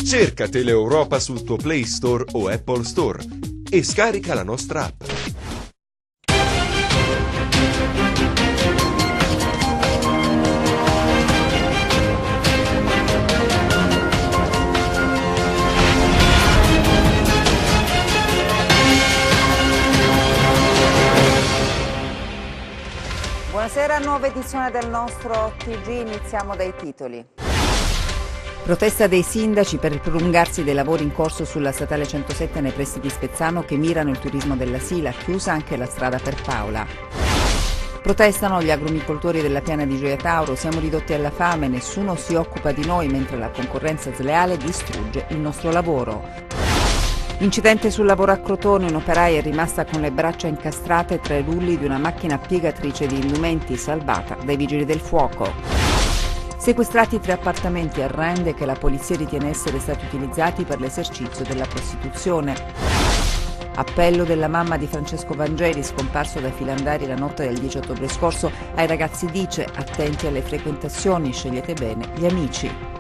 Cerca Teleeuropa sul tuo Play Store o Apple Store e scarica la nostra app. Buonasera, nuova edizione del nostro TG, iniziamo dai titoli. Protesta dei sindaci per il prolungarsi dei lavori in corso sulla statale 107 nei pressi di Spezzano che mirano il turismo della Sila, chiusa anche la strada per Paola. Protestano gli agrumicoltori della piana di Gioia Tauro, siamo ridotti alla fame, nessuno si occupa di noi mentre la concorrenza sleale distrugge il nostro lavoro. Incidente sul lavoro a Crotone, un'operaia è rimasta con le braccia incastrate tra i rulli di una macchina piegatrice di indumenti salvata dai vigili del fuoco. Sequestrati 3 appartamenti a Rende che la polizia ritiene essere stati utilizzati per l'esercizio della prostituzione. Appello della mamma di Francesco Vangeli, scomparso dai filandari la notte del 10 ottobre scorso. Ai ragazzi dice: attenti alle frequentazioni, scegliete bene gli amici.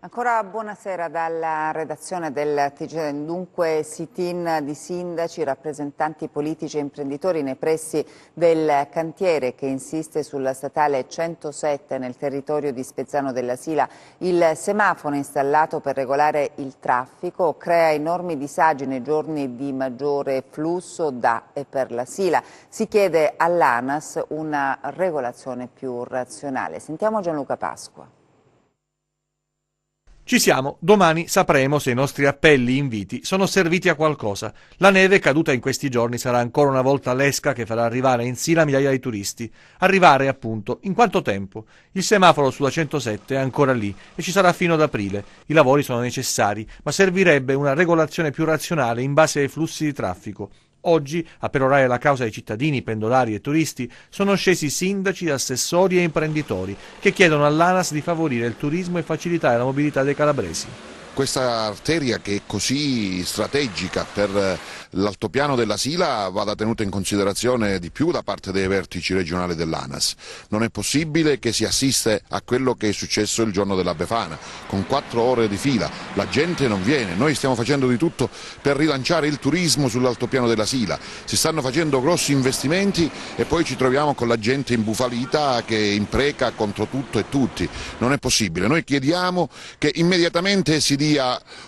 Ancora buonasera dalla redazione del TG. Dunque sit-in di sindaci, rappresentanti politici e imprenditori nei pressi del cantiere che insiste sulla statale 107 nel territorio di Spezzano della Sila. Il semaforo installato per regolare il traffico crea enormi disagi nei giorni di maggiore flusso da e per la Sila. Si chiede all'ANAS una regolazione più razionale. Sentiamo Gianluca Pasqua. Ci siamo, domani sapremo se i nostri appelli e inviti sono serviti a qualcosa. La neve caduta in questi giorni sarà ancora una volta l'esca che farà arrivare in Sila migliaia di turisti. Arrivare, appunto, in quanto tempo? Il semaforo sulla 107 è ancora lì e ci sarà fino ad aprile. I lavori sono necessari, ma servirebbe una regolazione più razionale in base ai flussi di traffico. Oggi, a perorare la causa dei cittadini, pendolari e turisti, sono scesi sindaci, assessori e imprenditori che chiedono all'ANAS di favorire il turismo e facilitare la mobilità dei calabresi. Questa arteria che è così strategica per l'altopiano della Sila vada tenuta in considerazione di più da parte dei vertici regionali dell'ANAS. Non è possibile che si assiste a quello che è successo il giorno della Befana, con 4 ore di fila, la gente non viene, noi stiamo facendo di tutto per rilanciare il turismo sull'altopiano della Sila, si stanno facendo grossi investimenti e poi ci troviamo con la gente imbufalita che impreca contro tutto e tutti. Non è possibile, noi chiediamo che immediatamente si dia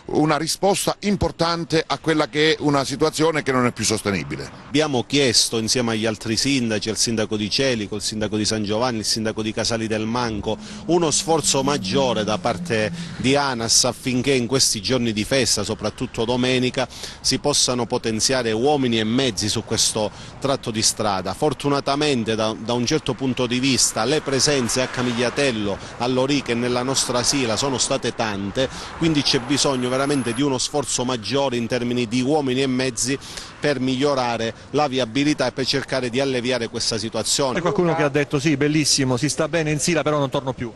una risposta importante a quella che è una situazione che non è più sostenibile. Abbiamo chiesto insieme agli altri sindaci, al sindaco di Celico, il sindaco di San Giovanni, il sindaco di Casali del Manco, uno sforzo maggiore da parte di ANAS affinché in questi giorni di festa, soprattutto domenica, si possano potenziare uomini e mezzi su questo tratto di strada. Fortunatamente da un certo punto di vista le presenze a Camigliatello, all'Orica e nella nostra Sila sono state tante, quindi c'è bisogno veramente di uno sforzo maggiore in termini di uomini e mezzi per migliorare la viabilità e per cercare di alleviare questa situazione. C'è qualcuno che ha detto sì, bellissimo, si sta bene in Sila, però non torno più.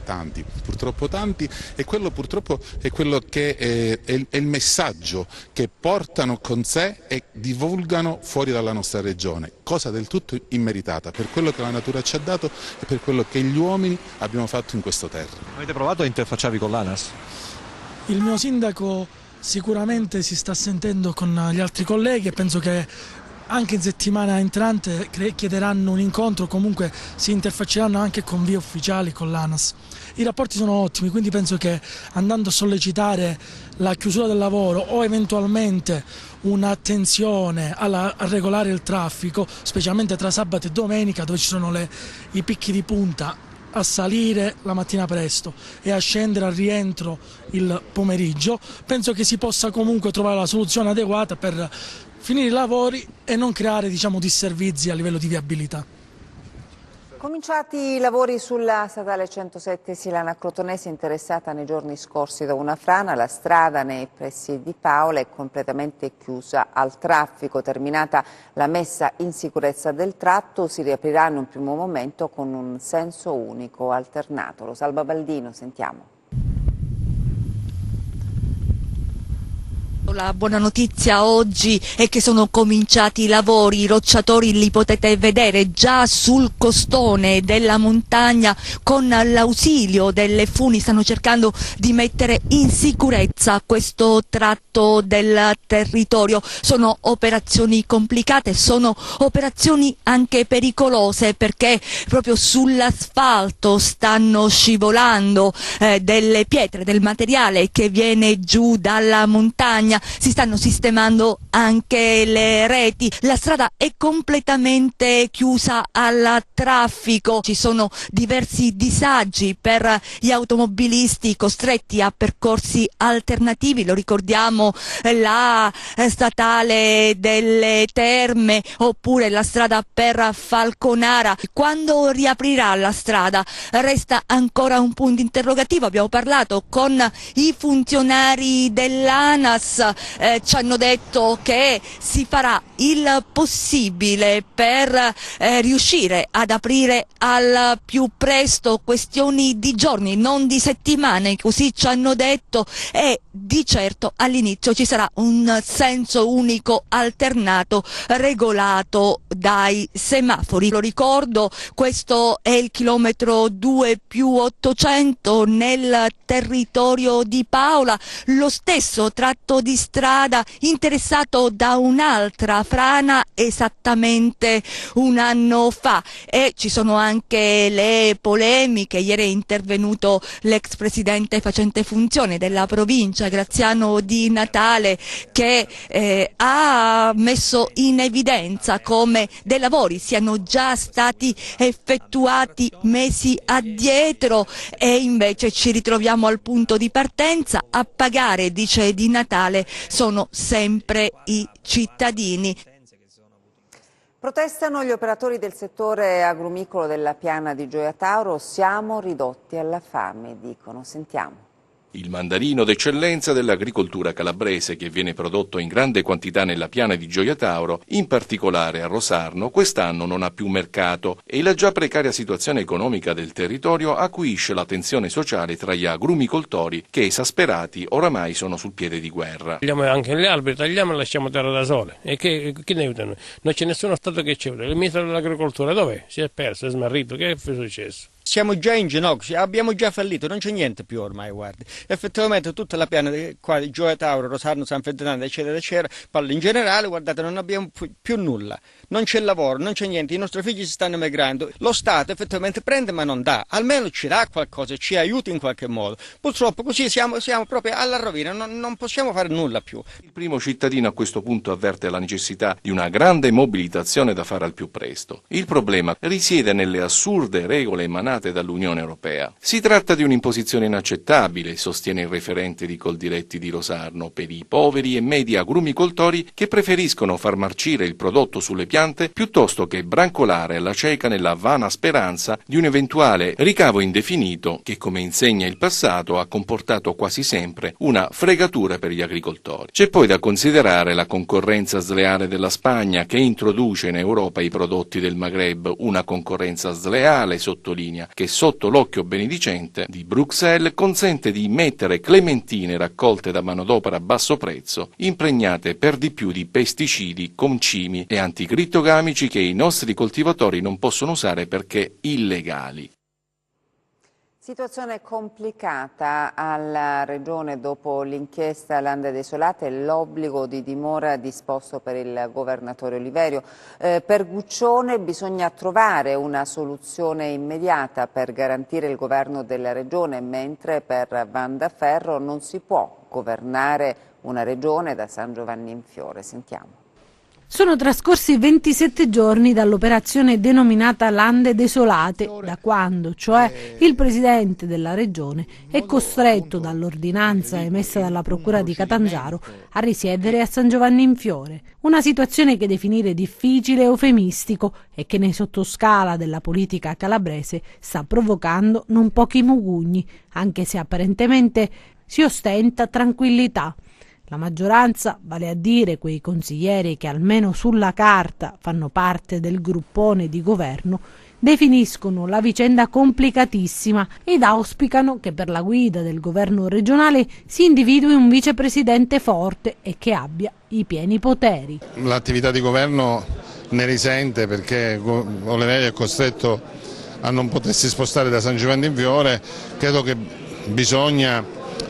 Tanti, purtroppo tanti, e quello purtroppo è quello che è il messaggio che portano con sé e divulgano fuori dalla nostra regione, cosa del tutto immeritata per quello che la natura ci ha dato e per quello che gli uomini abbiamo fatto in questo terra. Avete provato a interfacciarvi con l'ANAS? Il mio sindaco sicuramente si sta sentendo con gli altri colleghi e penso che anche in settimana entrante chiederanno un incontro, comunque si interfacceranno anche con vie ufficiali con l'ANAS. I rapporti sono ottimi, quindi penso che andando a sollecitare la chiusura del lavoro o eventualmente un'attenzione a regolare il traffico, specialmente tra sabato e domenica dove ci sono i picchi di punta, a salire la mattina presto e a scendere al rientro il pomeriggio, penso che si possa comunque trovare la soluzione adeguata per finire i lavori e non creare, disservizi a livello di viabilità. Cominciati i lavori sulla statale 107 Silana Crotonese, interessata nei giorni scorsi da una frana. La strada nei pressi di Paola è completamente chiusa al traffico. Terminata la messa in sicurezza del tratto, si riaprirà in un primo momento con un senso unico alternato. Lo Salva Baldino, sentiamo. La buona notizia oggi è che sono cominciati i lavori, i rocciatori li potete vedere già sul costone della montagna con l'ausilio delle funi, stanno cercando di mettere in sicurezza questo tratto del territorio. Sono operazioni complicate, sono operazioni anche pericolose perché proprio sull'asfalto stanno scivolando delle pietre, del materiale che viene giù dalla montagna. Si stanno sistemando anche le reti, la strada è completamente chiusa al traffico, ci sono diversi disagi per gli automobilisti costretti a percorsi alternativi, lo ricordiamo la statale delle Terme oppure la strada per Falconara. Quando riaprirà la strada resta ancora un punto interrogativo. Abbiamo parlato con i funzionari dell'ANAS, ci hanno detto che si farà il possibile per riuscire ad aprire al più presto, questioni di giorni, non di settimane, così ci hanno detto, e di certo all'inizio ci sarà un senso unico alternato regolato dai semafori. Lo ricordo, questo è il chilometro 2+800 nel territorio di Paola, lo stesso tratto di strada interessato da un'altra frana esattamente un anno fa, e ci sono anche le polemiche. Ieri è intervenuto l'ex presidente facente funzione della provincia Graziano Di Natale che ha messo in evidenza come dei lavori siano già stati effettuati mesi addietro e invece ci ritroviamo al punto di partenza. A pagare, dice Di Natale, sono sempre i cittadini. Protestano gli operatori del settore agrumicolo della piana di Gioia Tauro. Siamo ridotti alla fame, dicono. Sentiamo. Il mandarino d'eccellenza dell'agricoltura calabrese, che viene prodotto in grande quantità nella piana di Gioia Tauro, in particolare a Rosarno, quest'anno non ha più mercato e la già precaria situazione economica del territorio acuisce la tensione sociale tra gli agrumicoltori che, esasperati, oramai sono sul piede di guerra. Tagliamo anche gli alberi, tagliamo e lasciamo terra da sole. E chi ne aiuta noi? Non c'è nessuno Stato che ci aiuta. Il ministro dell'agricoltura dov'è? Si è perso, è smarrito. Che è successo? Siamo già in ginocchio, abbiamo già fallito, non c'è niente più ormai, guardi. Effettivamente tutta la piana qua di Gioia Tauro, Rosarno, San Ferdinando, eccetera, eccetera, parlo in generale, guardate, non abbiamo più nulla. Non c'è lavoro, non c'è niente, i nostri figli si stanno emigrando. Lo Stato effettivamente prende ma non dà, almeno ci dà qualcosa, ci aiuta in qualche modo. Purtroppo così siamo proprio alla rovina, non possiamo fare nulla più. Il primo cittadino a questo punto avverte la necessità di una grande mobilitazione da fare al più presto. Il problema risiede nelle assurde regole emanate dall'Unione Europea. Si tratta di un'imposizione inaccettabile, sostiene il referente di Coldiretti di Rosarno, per i poveri e medi agrumicoltori che preferiscono far marcire il prodotto sulle piante piuttosto che brancolare alla cieca nella vana speranza di un eventuale ricavo indefinito che, come insegna il passato, ha comportato quasi sempre una fregatura per gli agricoltori. C'è poi da considerare la concorrenza sleale della Spagna, che introduce in Europa i prodotti del Maghreb, una concorrenza sleale, sottolinea, che sotto l'occhio benedicente di Bruxelles consente di mettere clementine raccolte da manodopera a basso prezzo, impregnate per di più di pesticidi, concimi e anticritogamici che i nostri coltivatori non possono usare perché illegali. Situazione complicata alla Regione dopo l'inchiesta Lande Desolate e l'obbligo di dimora disposto per il governatore Oliverio. Per Guccione bisogna trovare una soluzione immediata per garantire il governo della Regione, mentre per Vandaferro non si può governare una Regione da San Giovanni in Fiore. Sentiamo. Sono trascorsi 27 giorni dall'operazione denominata Lande Desolate, da quando, cioè, il presidente della regione è costretto dall'ordinanza emessa dalla procura di Catanzaro a risiedere a San Giovanni in Fiore. Una situazione che definire difficile e eufemistico e che nei sottoscala della politica calabrese sta provocando non pochi mugugni, anche se apparentemente si ostenta tranquillità. La maggioranza, vale a dire quei consiglieri che almeno sulla carta fanno parte del gruppone di governo, definiscono la vicenda complicatissima ed auspicano che per la guida del governo regionale si individui un vicepresidente forte e che abbia i pieni poteri. L'attività di governo ne risente perché Oliverio è costretto a non potersi spostare da San Giovanni in Fiore. Credo che bisogna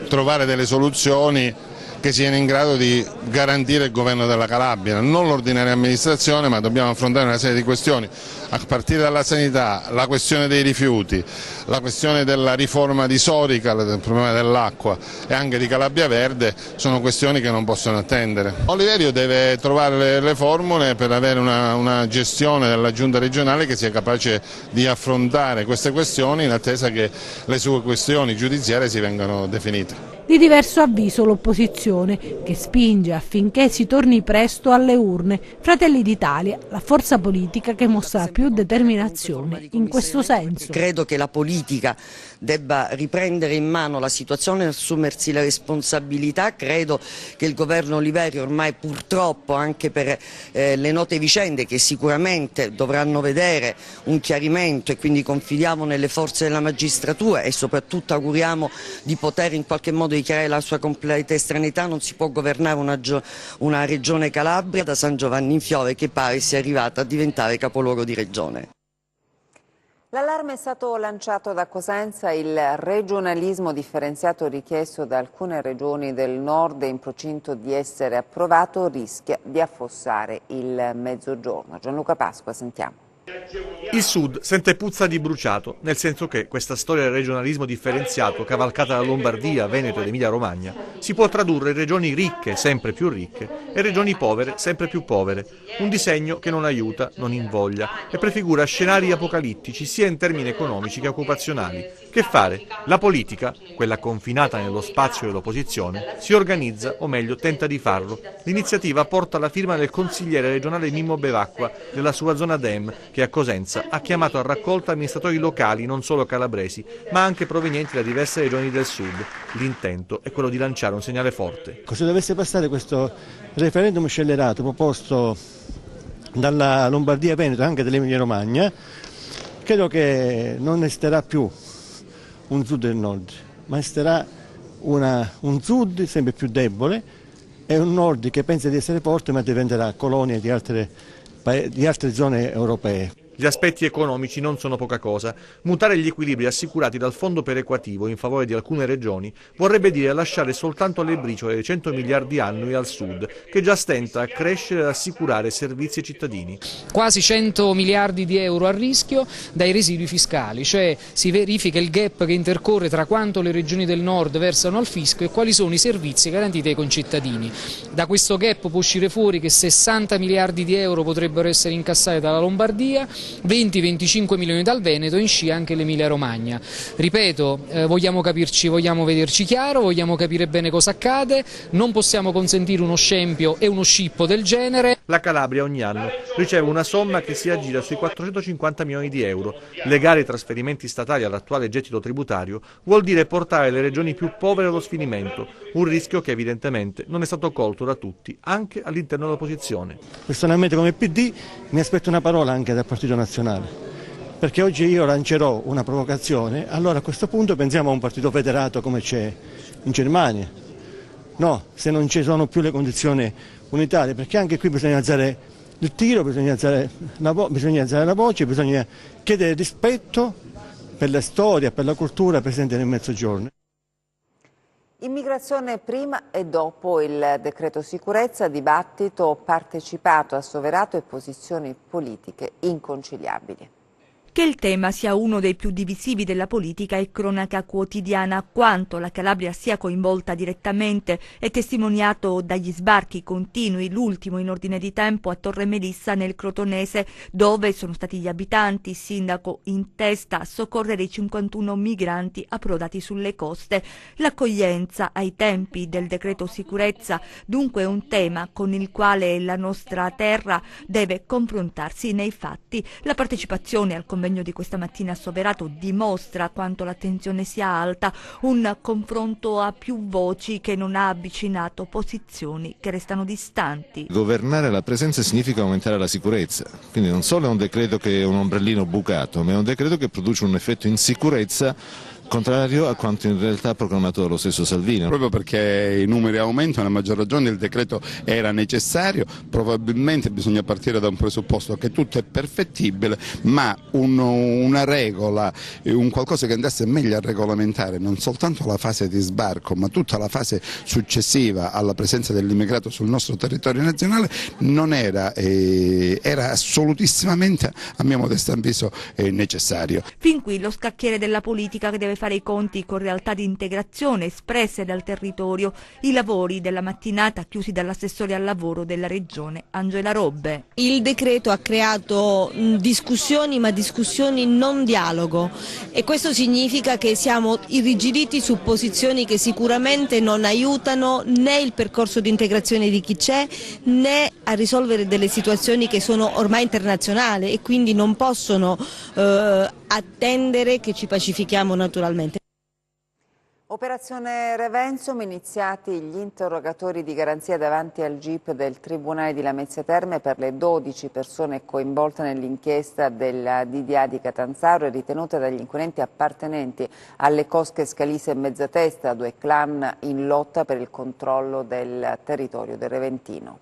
trovare delle soluzioni che siano in grado di garantire il governo della Calabria, non l'ordinaria amministrazione, ma dobbiamo affrontare una serie di questioni, a partire dalla sanità, la questione dei rifiuti, la questione della riforma di Sorical, del problema dell'acqua e anche di Calabria Verde, sono questioni che non possono attendere. Oliverio deve trovare le formule per avere una gestione della giunta regionale che sia capace di affrontare queste questioni in attesa che le sue questioni giudiziarie si vengano definite. Di diverso avviso l'opposizione, che spinge affinché si torni presto alle urne. Fratelli d'Italia, la forza politica che mostra più determinazione in questo senso. Credo che la politica debba riprendere in mano la situazione e assumersi le responsabilità. Credo che il governo Oliverio ormai purtroppo, anche per le note vicende che sicuramente dovranno vedere un chiarimento, e quindi confidiamo nelle forze della magistratura e soprattutto auguriamo di poter in qualche modo dichiarare la sua completa estraneità, non si può governare una regione Calabria da San Giovanni in Fiore che pare sia arrivata a diventare capoluogo di regione. L'allarme è stato lanciato da Cosenza, il regionalismo differenziato richiesto da alcune regioni del nord e in procinto di essere approvato rischia di affossare il Mezzogiorno. Gianluca Pasqua, sentiamo. Il Sud sente puzza di bruciato, nel senso che questa storia del regionalismo differenziato, cavalcata da Lombardia, Veneto ed Emilia-Romagna, si può tradurre in regioni ricche, sempre più ricche, e regioni povere, sempre più povere. Un disegno che non aiuta, non invoglia e prefigura scenari apocalittici sia in termini economici che occupazionali. Che fare? La politica, quella confinata nello spazio dell'opposizione, si organizza, o meglio tenta di farlo. L'iniziativa porta la firma del consigliere regionale Mimmo Bevacqua della sua zona DEM, che a Cosenza ha chiamato a raccolta amministratori locali non solo calabresi, ma anche provenienti da diverse regioni del sud. L'intento è quello di lanciare un segnale forte. Se dovesse passare questo referendum scellerato proposto dalla Lombardia, Veneto e anche dall'Emilia Romagna, credo che non resterà più un sud e un nord, ma resterà un sud sempre più debole e un nord che pensa di essere forte ma diventerà colonia di altre zone europee. Gli aspetti economici non sono poca cosa. Mutare gli equilibri assicurati dal fondo perequativo in favore di alcune regioni vorrebbe dire lasciare soltanto le briciole dei 100 miliardi annui al sud, che già stenta a crescere ed assicurare servizi ai cittadini. Quasi 100 miliardi di euro a rischio dai residui fiscali, cioè si verifica il gap che intercorre tra quanto le regioni del nord versano al fisco e quali sono i servizi garantiti ai concittadini. Da questo gap può uscire fuori che 60 miliardi di euro potrebbero essere incassati dalla Lombardia, 20-25 milioni dal Veneto e in scia anche l'Emilia Romagna. Ripeto, vogliamo capirci, vogliamo vederci chiaro, vogliamo capire bene cosa accade, non possiamo consentire uno scempio e uno scippo del genere. La Calabria ogni anno riceve una somma che si aggira sui 450 milioni di euro. Legare i trasferimenti statali all'attuale gettito tributario vuol dire portare le regioni più povere allo sfinimento, un rischio che evidentemente non è stato colto da tutti, anche all'interno dell'opposizione. Personalmente come PD mi aspetto una parola anche dal Partito Nazionale, perché oggi io lancerò una provocazione, allora a questo punto pensiamo a un partito federato come c'è in Germania. No, se non ci sono più le condizioni unitarie, perché anche qui bisogna alzare il tiro, bisogna alzare la voce, bisogna chiedere rispetto per la storia, per la cultura presente nel Mezzogiorno. Immigrazione prima e dopo il decreto sicurezza, dibattito partecipato, assoverato e posizioni politiche inconciliabili. Che il tema sia uno dei più divisivi della politica è cronaca quotidiana. Quanto la Calabria sia coinvolta direttamente è testimoniato dagli sbarchi continui, l'ultimo in ordine di tempo a Torre Melissa nel Crotonese, dove sono stati gli abitanti, il sindaco in testa, a soccorrere i 51 migranti approdati sulle coste. L'accoglienza ai tempi del decreto sicurezza dunque è un tema con il quale la nostra terra deve confrontarsi nei fatti. La partecipazione al comitato convegno di questa mattina a Soverato dimostra quanto la tensione sia alta, un confronto a più voci che non ha avvicinato posizioni che restano distanti. Governare la presenza significa aumentare la sicurezza, quindi non solo è un decreto che è un ombrellino bucato, ma è un decreto che produce un effetto in sicurezza contrario a quanto in realtà proclamato dallo stesso Salvini. Proprio perché i numeri aumentano, a maggior ragione il decreto era necessario, probabilmente bisogna partire da un presupposto che tutto è perfettibile, ma una regola, un qualcosa che andasse meglio a regolamentare non soltanto la fase di sbarco, ma tutta la fase successiva alla presenza dell'immigrato sul nostro territorio nazionale non era assolutissimamente, a mio modesto avviso, necessario. Fin qui lo scacchiere della politica che deve fare i conti con realtà di integrazione espresse dal territorio, i lavori della mattinata chiusi dall'assessore al lavoro della regione Angela Robbe. Il decreto ha creato discussioni, ma discussioni non dialogo, e questo significa che siamo irrigiditi su posizioni che sicuramente non aiutano né il percorso di integrazione di chi c'è né a risolvere delle situazioni che sono ormai internazionali e quindi non possono attendere che ci pacifichiamo naturalmente. Operazione Revenzium, iniziati gli interrogatori di garanzia davanti al GIP del Tribunale di Lamezia Terme per le 12 persone coinvolte nell'inchiesta della DDA di Catanzaro e ritenute dagli inquirenti appartenenti alle cosche Scalise e Mezzatesta, due clan in lotta per il controllo del territorio del Reventino.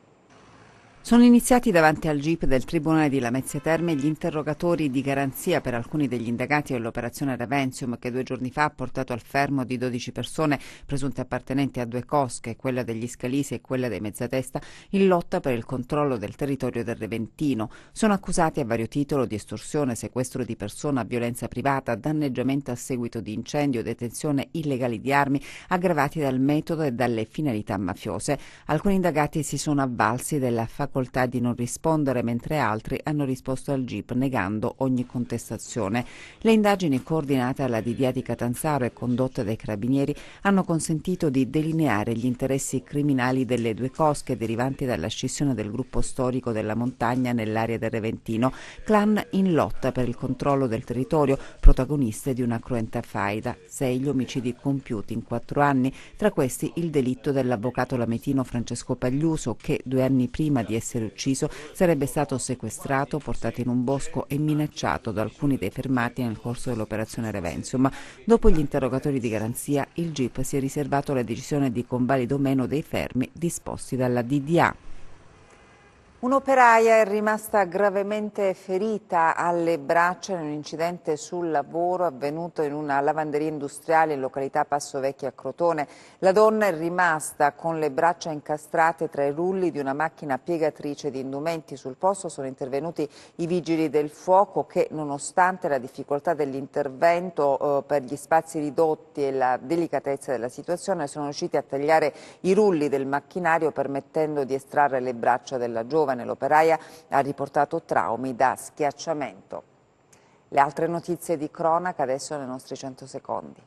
Sono iniziati davanti al GIP del Tribunale di Lamezia Terme gli interrogatori di garanzia per alcuni degli indagati dell'operazione Revenzium che 2 giorni fa ha portato al fermo di 12 persone presunte appartenenti a due cosche, quella degli Scalisi e quella dei Mezzatesta, in lotta per il controllo del territorio del Reventino. Sono accusati a vario titolo di estorsione, sequestro di persona, violenza privata, danneggiamento a seguito di incendio, detenzione illegale di armi, aggravati dal metodo e dalle finalità mafiose. Alcuni indagati si sono avvalsi della facoltà di non rispondere, mentre altri hanno risposto al GIP negando ogni contestazione. Le indagini coordinate alla DDA di Catanzaro e condotte dai carabinieri hanno consentito di delineare gli interessi criminali delle due cosche derivanti dalla scissione del gruppo storico della montagna nell'area del Reventino, clan in lotta per il controllo del territorio, protagoniste di una cruenta faida. 6 gli omicidi compiuti in 4 anni, tra questi il delitto dell'avvocato lametino Francesco Pagliuso che 2 anni prima di essere ucciso sarebbe stato sequestrato, portato in un bosco e minacciato da alcuni dei fermati nel corso dell'operazione Revenzium. Dopo gli interrogatori di garanzia, il GIP si è riservato la decisione di convalido o meno dei fermi disposti dalla DDA. Un'operaia è rimasta gravemente ferita alle braccia in un incidente sul lavoro avvenuto in una lavanderia industriale in località Passo Vecchio a Crotone. La donna è rimasta con le braccia incastrate tra i rulli di una macchina piegatrice di indumenti. Sul posto sono intervenuti i vigili del fuoco che, nonostante la difficoltà dell'intervento per gli spazi ridotti e la delicatezza della situazione, sono riusciti a tagliare i rulli del macchinario permettendo di estrarre le braccia della giovane. L'operaia ha riportato traumi da schiacciamento. Le altre notizie di cronaca adesso nei nostri 100 secondi.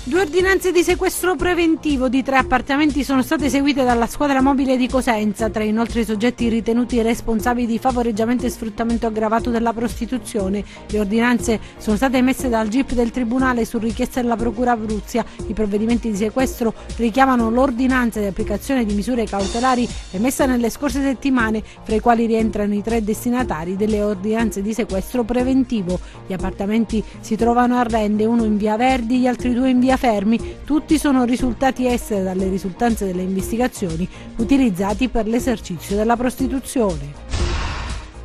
2 ordinanze di sequestro preventivo di 3 appartamenti sono state eseguite dalla squadra mobile di Cosenza, tra inoltre i soggetti ritenuti responsabili di favoreggiamento e sfruttamento aggravato della prostituzione. Le ordinanze sono state emesse dal GIP del Tribunale su richiesta della Procura Abruzia. I provvedimenti di sequestro richiamano l'ordinanza di applicazione di misure cautelari emessa nelle scorse settimane, fra i quali rientrano i 3 destinatari delle ordinanze di sequestro preventivo. Gli appartamenti si trovano a Rende, uno in via Verdi, gli altri 2 in via Fermi. Tutti sono risultati essere, dalle risultanze delle investigazioni, utilizzati per l'esercizio della prostituzione.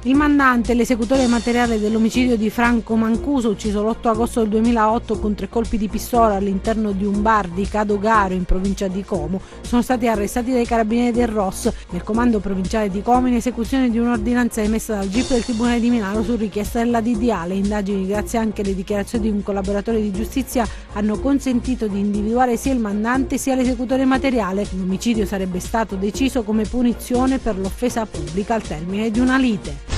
Il mandante, l'esecutore materiale dell'omicidio di Franco Mancuso, ucciso l'8 agosto del 2008 con 3 colpi di pistola all'interno di un bar di Cadogaro in provincia di Como, sono stati arrestati dai carabinieri del ROS nel comando provinciale di Como in esecuzione di un'ordinanza emessa dal GIP del Tribunale di Milano su richiesta della DDA. Le indagini, grazie anche alle dichiarazioni di un collaboratore di giustizia, hanno consentito di individuare sia il mandante sia l'esecutore materiale. L'omicidio sarebbe stato deciso come punizione per l'offesa pubblica al termine di una lite.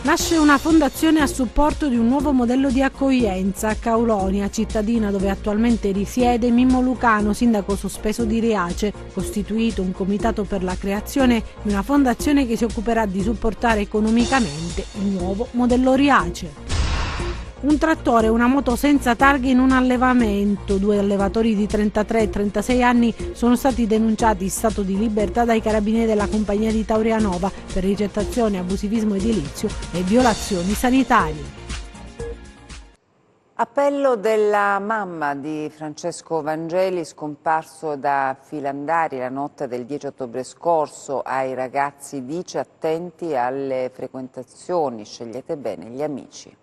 Nasce una fondazione a supporto di un nuovo modello di accoglienza a Caulonia, cittadina dove attualmente risiede Mimmo Lucano, sindaco sospeso di Riace. Costituito un comitato per la creazione di una fondazione che si occuperà di supportare economicamente il nuovo modello Riace. Un trattore e una moto senza targhe in un allevamento. 2 allevatori di 33 e 36 anni sono stati denunciati in stato di libertà dai carabinieri della compagnia di Taurianova per ricettazione, abusivismo edilizio e violazioni sanitarie. Appello della mamma di Francesco Vangeli, scomparso da Filandari la notte del 10 ottobre scorso. Ai ragazzi dice: attenti alle frequentazioni, scegliete bene gli amici.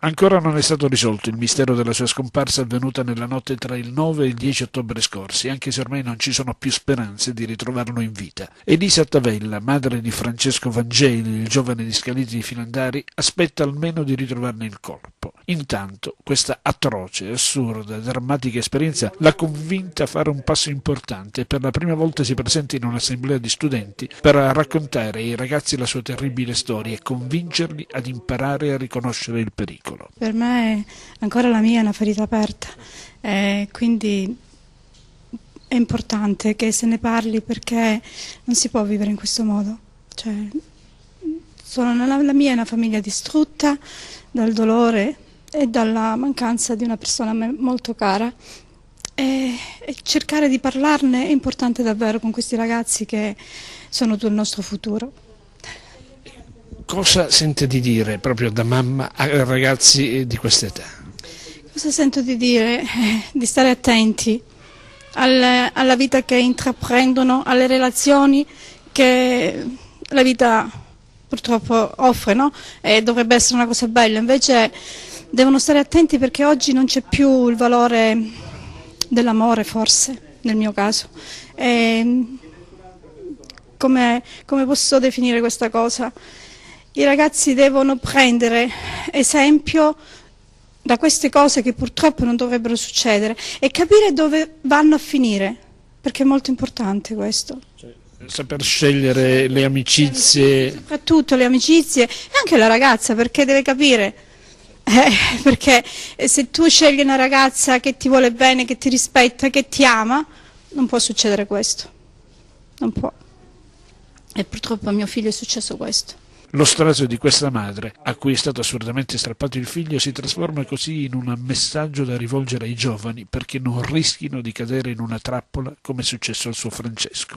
Ancora non è stato risolto il mistero della sua scomparsa avvenuta nella notte tra il 9 e il 10 ottobre scorsi, anche se ormai non ci sono più speranze di ritrovarlo in vita. Elisa Tavella, madre di Francesco Vangeli, il giovane di Scaliti di Filandari, aspetta almeno di ritrovarne il corpo. Intanto, questa atroce, assurda, drammatica esperienza l'ha convinta a fare un passo importante e per la prima volta si presenta in un'assemblea di studenti per raccontare ai ragazzi la sua terribile storia e convincerli ad imparare a riconoscere il pericolo. Per me ancora la mia è una ferita aperta, quindi è importante che se ne parli perché non si può vivere in questo modo. Cioè, la mia è una famiglia distrutta dal dolore e dalla mancanza di una persona a me molto cara e cercare di parlarne è importante davvero con questi ragazzi che sono tutto il nostro futuro. Cosa sente di dire proprio da mamma a ragazzi di questa età? Cosa sento di dire? Di stare attenti alla vita che intraprendono, alle relazioni che la vita purtroppo offre, no? E dovrebbe essere una cosa bella, invece devono stare attenti perché oggi non c'è più il valore dell'amore, forse, nel mio caso. Come posso definire questa cosa? I ragazzi devono prendere esempio da queste cose che purtroppo non dovrebbero succedere e capire dove vanno a finire, perché è molto importante questo. Saper scegliere le amicizie. Soprattutto le amicizie e anche la ragazza, perché deve capire. Perché se tu scegli una ragazza che ti vuole bene, che ti rispetta, che ti ama, non può succedere questo. Non può. E purtroppo a mio figlio è successo questo. Lo strazio di questa madre, a cui è stato assurdamente strappato il figlio, si trasforma così in un messaggio da rivolgere ai giovani perché non rischino di cadere in una trappola come è successo al suo Francesco.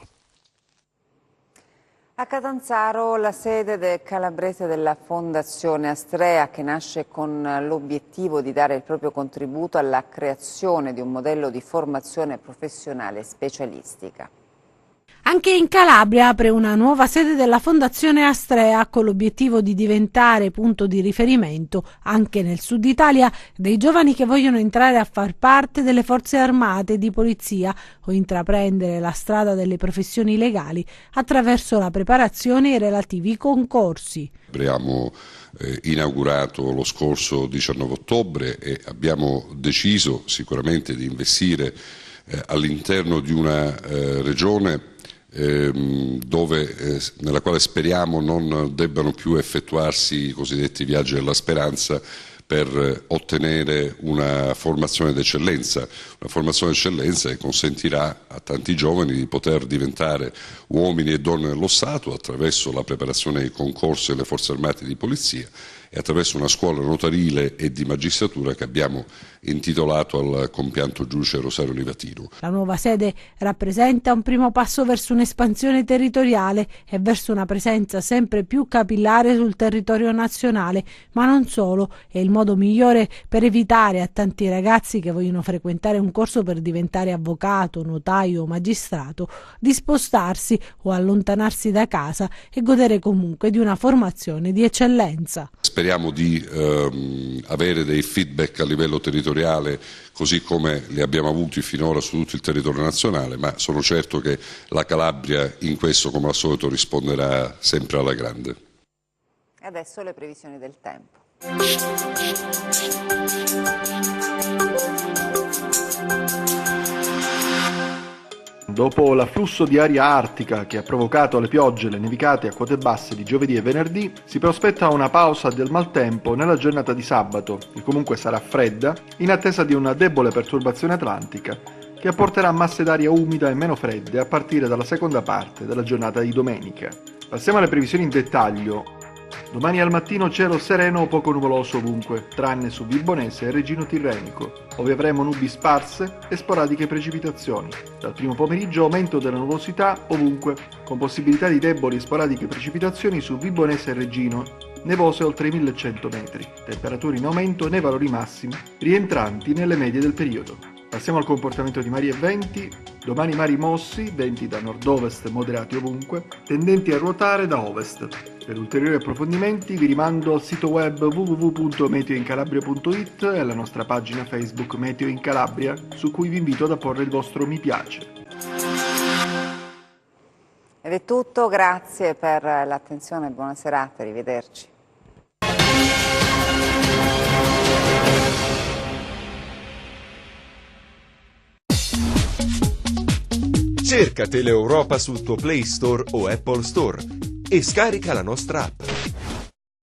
A Catanzaro la sede calabrese della Fondazione Astrea, che nasce con l'obiettivo di dare il proprio contributo alla creazione di un modello di formazione professionale specialistica. Anche in Calabria apre una nuova sede della Fondazione Astrea con l'obiettivo di diventare punto di riferimento anche nel sud Italia dei giovani che vogliono entrare a far parte delle forze armate e di polizia o intraprendere la strada delle professioni legali attraverso la preparazione e i relativi concorsi. Abbiamo inaugurato lo scorso 19 ottobre e abbiamo deciso sicuramente di investire all'interno di una regione nella quale speriamo non debbano più effettuarsi i cosiddetti viaggi della speranza per ottenere una formazione d'eccellenza che consentirà a tanti giovani di poter diventare uomini e donne dello Stato attraverso la preparazione ai concorsi delle forze armate e di polizia e attraverso una scuola notarile e di magistratura che abbiamo intitolato al compianto giudice Rosario Livatino. La nuova sede rappresenta un primo passo verso un'espansione territoriale e verso una presenza sempre più capillare sul territorio nazionale, ma non solo, è il modo migliore per evitare a tanti ragazzi che vogliono frequentare un corso per diventare avvocato, notaio o magistrato di spostarsi o allontanarsi da casa e godere comunque di una formazione di eccellenza. Speriamo di avere dei feedback a livello territoriale così come li abbiamo avuti finora su tutto il territorio nazionale, ma sono certo che la Calabria in questo come al solito risponderà sempre alla grande. E adesso le previsioni del tempo. Dopo l'afflusso di aria artica che ha provocato le piogge e le nevicate a quote basse di giovedì e venerdì, si prospetta una pausa del maltempo nella giornata di sabato, che comunque sarà fredda, in attesa di una debole perturbazione atlantica, che apporterà masse d'aria umida e meno fredde a partire dalla seconda parte della giornata di domenica. Passiamo alle previsioni in dettaglio. Domani al mattino cielo sereno o poco nuvoloso ovunque, tranne su Vibonese e Regino Tirrenico, dove avremo nubi sparse e sporadiche precipitazioni. Dal primo pomeriggio aumento della nuvolosità ovunque, con possibilità di deboli e sporadiche precipitazioni su Vibonese e Regino, nevose oltre i 1100 metri, temperature in aumento nei valori massimi, rientranti nelle medie del periodo. Passiamo al comportamento di mari e venti. Domani mari mossi, venti da nord-ovest moderati ovunque, tendenti a ruotare da ovest. Per ulteriori approfondimenti vi rimando al sito web www.meteoincalabria.it e alla nostra pagina Facebook Meteo in Calabria, su cui vi invito ad apporre il vostro mi piace. Ed è tutto, grazie per l'attenzione, buona serata, arrivederci. Cerca Teleeuropa sul tuo Play Store o Apple Store e scarica la nostra app.